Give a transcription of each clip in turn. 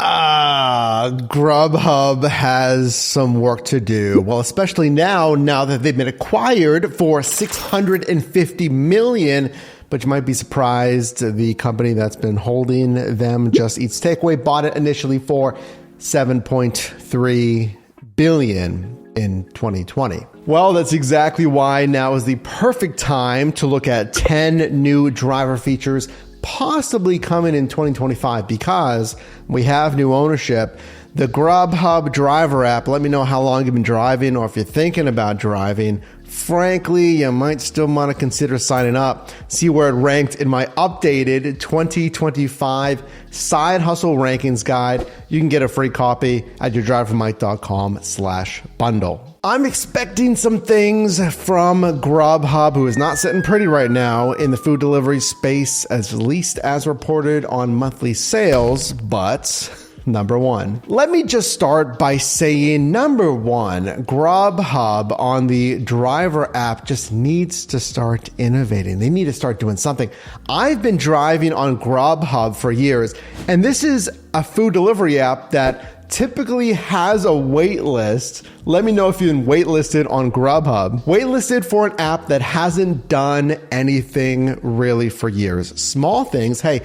Grubhub has some work to do. Well, especially now that they've been acquired for $650 million. But you might be surprised the company that's been holding them, Just Eats Takeaway, bought it initially for $7.3 billion in 2020. Well, that's exactly why now is the perfect time to look at 10 new driver features possibly coming in 2025 because we have new ownership. The Grubhub driver app, let me know how long you've been driving or if you're thinking about driving. Frankly, you might still want to consider signing up. See where it ranked in my updated 2025 Side Hustle Rankings Guide. You can get a free copy at yourdrivermike.com/bundle. I'm expecting some things from Grubhub, who is not sitting pretty right now in the food delivery space, at least as reported on monthly sales, but number one. Let me just start by saying, number one, Grubhub on the driver app just needs to start innovating. They need to start doing something. I've been driving on Grubhub for years, and this is a food delivery app that typically has a wait list. Let me know if you've been waitlisted on Grubhub. Waitlisted for an app that hasn't done anything really for years. Small things. Hey,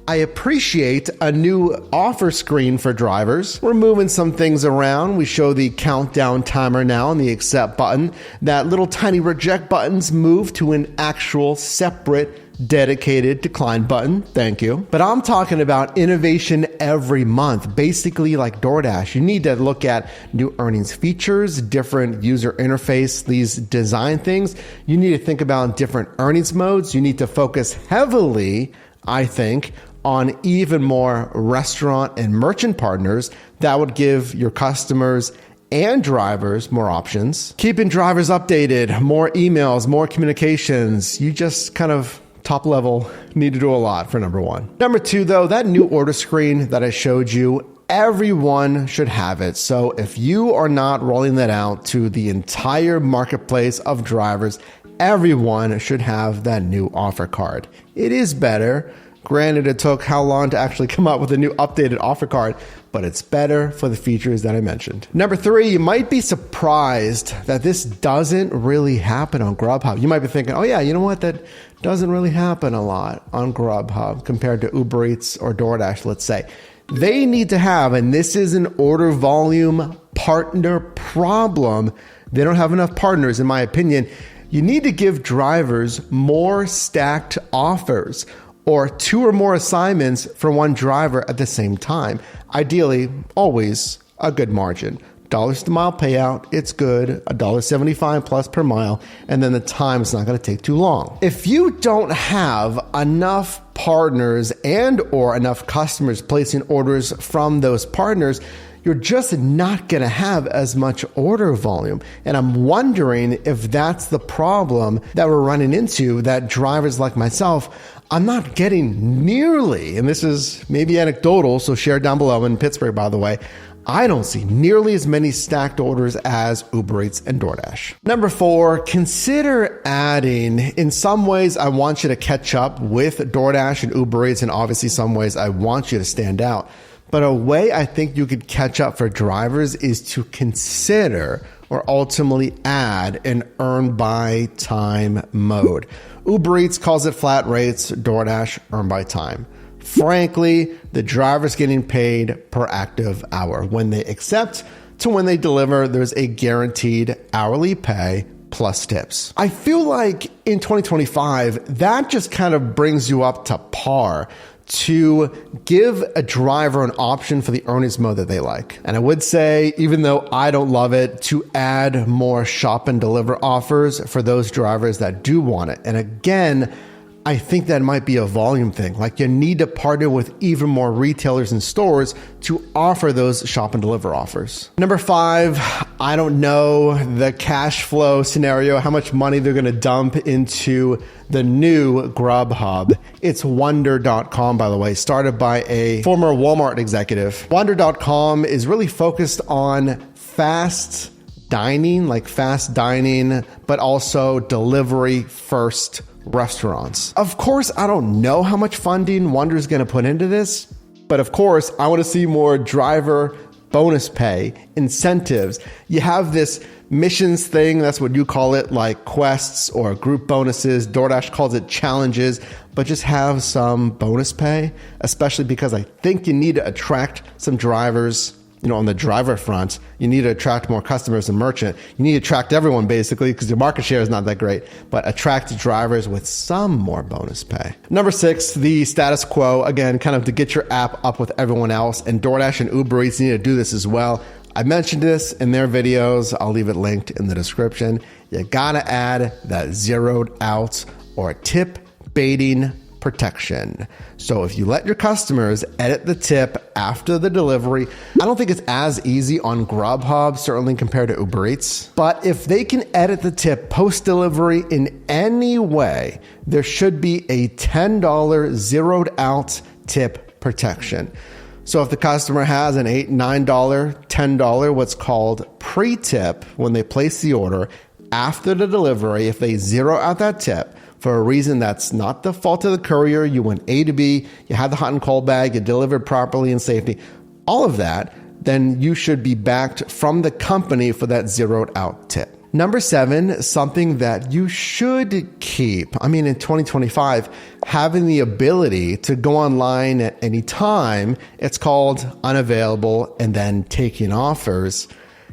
I appreciate a new offer screen for drivers. We're moving some things around. We show the countdown timer now on the accept button. That little tiny reject button's moved to an actual separate dedicated decline button. Thank you. But I'm talking about innovation every month, basically like DoorDash. You need to look at new earnings features, different user interface, these design things. You need to think about different earnings modes. You need to focus heavily, I think, on even more restaurant and merchant partners that would give your customers and drivers more options. Keeping drivers updated, more emails, more communications. You just kind of top level need to do a lot for number one. Number two, though, that new order screen that I showed you, everyone should have it. So if you are not rolling that out to the entire marketplace of drivers, everyone should have that new offer card. It is better. Granted, it took how long to actually come up with a new updated offer card, but it's better for the features that I mentioned. Number three, you might be surprised that this doesn't really happen on Grubhub. You might be thinking, oh yeah, you know what? That doesn't really happen a lot on Grubhub compared to Uber Eats or DoorDash, let's say. They need to have, and this is an order volume partner problem. They don't have enough partners, in my opinion. You need to give drivers more stacked offers, or two or more assignments for one driver at the same time. Ideally, always a good margin. Dollars to mile payout, it's good. $1.75 plus per mile, and then the time is not going to take too long. If you don't have enough partners and or enough customers placing orders from those partners, you're just not going to have as much order volume. And I'm wondering if that's the problem that we're running into, that drivers like myself, I'm not getting nearly, and this is maybe anecdotal, so share down below. In Pittsburgh, by the way, I don't see nearly as many stacked orders as Uber Eats and DoorDash. Number four, consider adding, in some ways, I want you to catch up with DoorDash and Uber Eats, and obviously some ways I want you to stand out. But a way I think you could catch up for drivers is to consider or ultimately add an earn by time mode. Uber Eats calls it flat rates, DoorDash earn by time. Frankly, the driver's getting paid per active hour. When they accept to when they deliver, there's a guaranteed hourly pay plus tips. I feel like in 2025, that just kind of brings you up to par to give a driver an option for the earnings mode that they like. And I would say, even though I don't love it, to add more shop and deliver offers for those drivers that do want it. And again, I think that might be a volume thing. Like, you need to partner with even more retailers and stores to offer those shop and deliver offers. Number five, I don't know the cash flow scenario, how much money they're going to dump into the new Grubhub. It's Wonder.com, by the way, started by a former Walmart executive. Wonder.com is really focused on fast dining, but also delivery first restaurants. Of course, I don't know how much funding Wonder is going to put into this, But of course, I want to see more driver bonus pay, incentives. You have this missions thing, that's what you call it, like quests or group bonuses. DoorDash calls it challenges, but just have some bonus pay, especially because I think you need to attract some drivers. On the driver front, you need to attract more customers and merchant. You need to attract everyone basically because your market share is not that great, but attract drivers with some more bonus pay. Number 6, the status quo, again, kind of to get your app up with everyone else, and DoorDash and Uber Eats need to do this as well. I mentioned this in their videos. I'll leave it linked in the description. You gotta add that zeroed out or tip baiting protection. So if you let your customers edit the tip after the delivery, I don't think it's as easy on Grubhub, certainly compared to Uber Eats. But if they can edit the tip post-delivery in any way, there should be a $10 zeroed out tip protection. So if the customer has an $8, $9, $10, what's called pre-tip when they place the order after the delivery, if they zero out that tip, for a reason that's not the fault of the courier, you went A to B, you had the hot and cold bag, you delivered properly in safety, all of that, then you should be backed from the company for that zeroed out tip. Number 7, something that you should keep. In 2025, having the ability to go online at any time, it's called unavailable and then taking offers.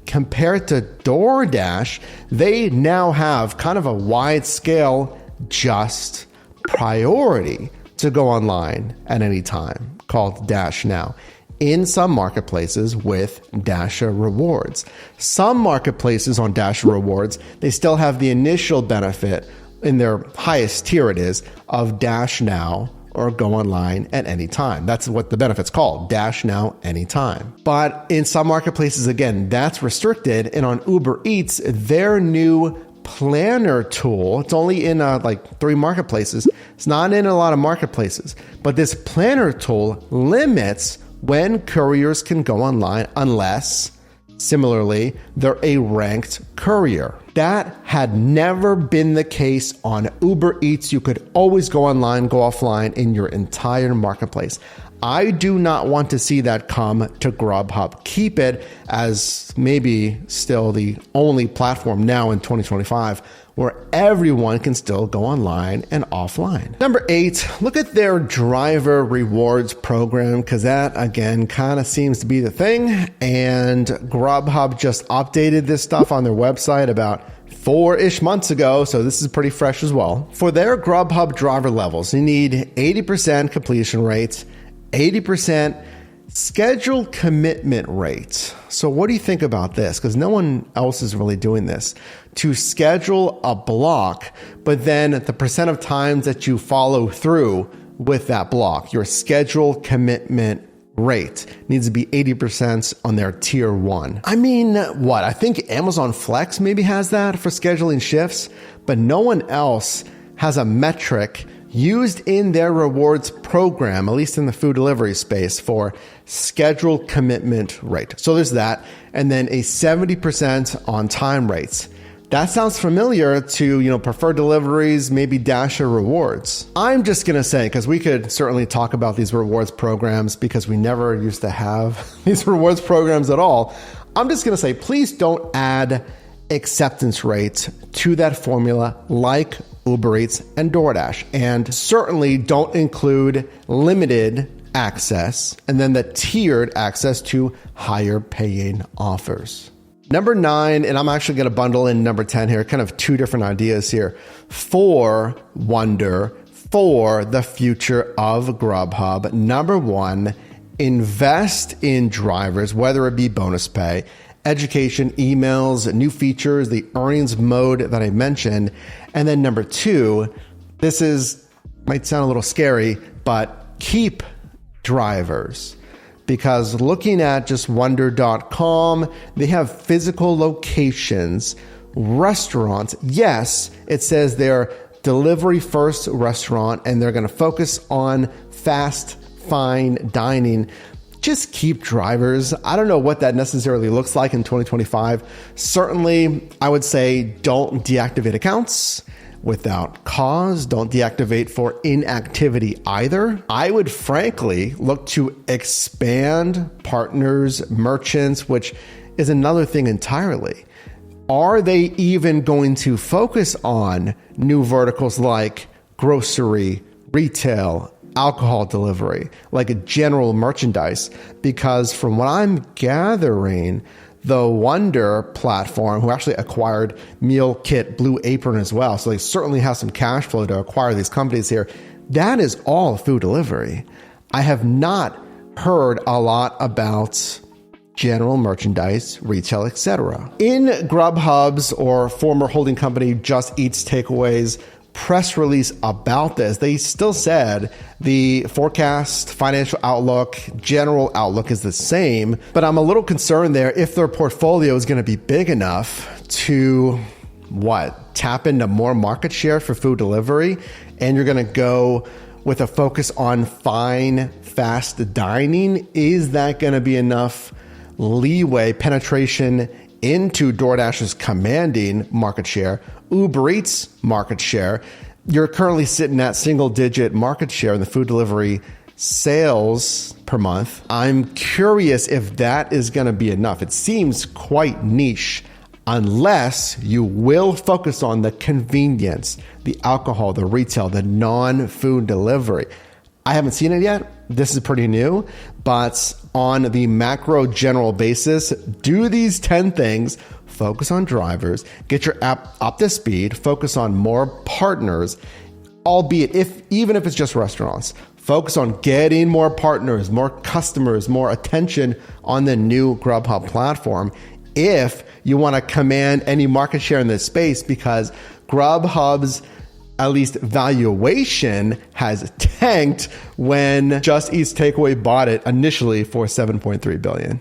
Compared to DoorDash, they now have kind of a wide scale just priority to go online at any time, called Dash Now, in some marketplaces with Dasher rewards. Some marketplaces on Dasher rewards, they still have the initial benefit in their highest tier it is of Dash Now or go online at any time. That's what the benefit's called, Dash Now anytime. But in some marketplaces, again, that's restricted. And on Uber Eats, their new planner tool, it's only in like 3 marketplaces. It's not in a lot of marketplaces, but this planner tool limits when couriers can go online unless, similarly, they're a ranked courier. That had never been the case on Uber Eats. You could always go online, go offline in your entire marketplace. I do not want to see that come to Grubhub. Keep it as maybe still the only platform now in 2025 where everyone can still go online and offline. Number 8, look at their driver rewards program, because that, again, kind of seems to be the thing. And Grubhub just updated this stuff on their website about 4-ish months ago, so this is pretty fresh as well. For their Grubhub driver levels, you need 80% completion rates, 80% schedule commitment rate. So what do you think about this? Because no one else is really doing this. To schedule a block, but then the percent of times that you follow through with that block, your schedule commitment rate needs to be 80% on their tier 1. I think Amazon Flex maybe has that for scheduling shifts, but no one else has a metric used in their rewards program, at least in the food delivery space, for schedule commitment rate. So there's that. And then a 70% on time rates. That sounds familiar to, preferred deliveries, maybe Dasher rewards. I'm just going to say, because we could certainly talk about these rewards programs because we never used to have these rewards programs at all. I'm just going to say, please don't add acceptance rates to that formula like Uber Eats and DoorDash. And certainly don't include limited access and then the tiered access to higher paying offers. Number 9, and I'm actually going to bundle in number 10 here, kind of 2 different ideas here for Wonder, for the future of Grubhub. Number 1, invest in drivers, whether it be bonus pay, education, emails, new features, the earnings mode that I mentioned. And then number 2, might sound a little scary, but keep drivers. Because looking at just wonder.com, they have physical locations, restaurants. Yes, it says they're delivery first restaurant and they're going to focus on fast, fine dining. Just keep drivers. I don't know what that necessarily looks like in 2025. Certainly, I would say don't deactivate accounts. without cause. Don't deactivate for inactivity either. I would frankly look to expand partners, merchants, which is another thing entirely. Are they even going to focus on new verticals like grocery, retail, alcohol delivery, like a general merchandise? Because from what I'm gathering, the Wonder platform, who actually acquired Meal Kit, Blue Apron as well, so they certainly have some cash flow to acquire these companies here, that is all food delivery. I have not heard a lot about general merchandise, retail, etc. In Grubhub's or former holding company Just Eat's Takeaways press release about this, they still said the forecast, financial outlook, general outlook is the same, but I'm a little concerned there if their portfolio is going to be big enough to tap into more market share for food delivery, and you're going to go with a focus on fine, fast dining. Is that going to be enough leeway, penetration into DoorDash's commanding market share, Uber Eats market share? You're currently sitting at single-digit market share in the food delivery sales per month. I'm curious if that is going to be enough. It seems quite niche unless you will focus on the convenience, the alcohol, the retail, the non-food delivery. I haven't seen it yet. This is pretty new, but on the macro general basis, do these 10 things, focus on drivers, get your app up to speed, focus on more partners, albeit even if it's just restaurants, focus on getting more partners, more customers, more attention on the new Grubhub platform if you want to command any market share in this space, because Grubhub's at least valuation has tanked when Just Eat's Takeaway bought it initially for $7.3 billion.